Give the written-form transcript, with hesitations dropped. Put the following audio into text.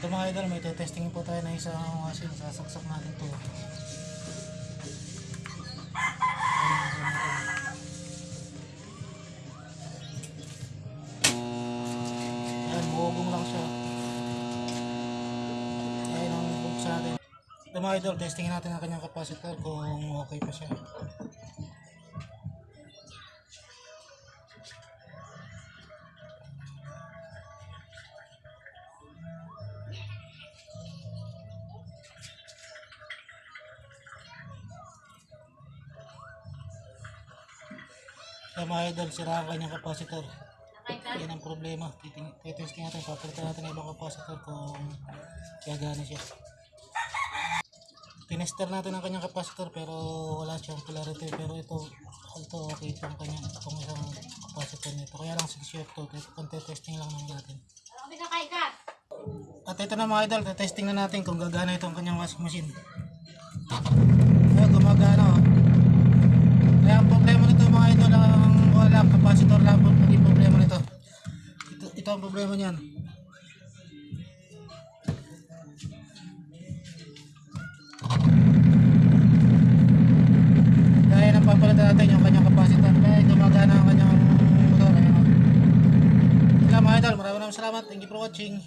Ito mga idol, may testing po tayo na isang machine. Sasaksak natin to. Ayan, buhugong lang siya. Ayan ang bug sa atin. Ito mga idol, testingin natin ang kanyang capacitor kung okay pa siya. So mga idol, sira ang kanyang capacitor. Yan ang problema. Titesting natin, papalitan natin ang ibang capacitor kung gagana siya. Tinester natin ang kanyang capacitor pero wala siyang polarity. Pero ito okay itong itong isang capacitor nito. Kaya lang 6 to. Testing lang natin. At ito na mga idol, testing na natin kung gagana itong kanyang washing machine. Ayan, gumagana. Kaya ang problema nito mga idol, wala capacitor lang po, hindi problema nito. Ito ang problema niyan. Kaya nang papalitan natin yung kanyang capacitor. Kaya gumagana ang kanyang motor. Ayan. Kaya mga idol, maraming salamat. Thank you for watching.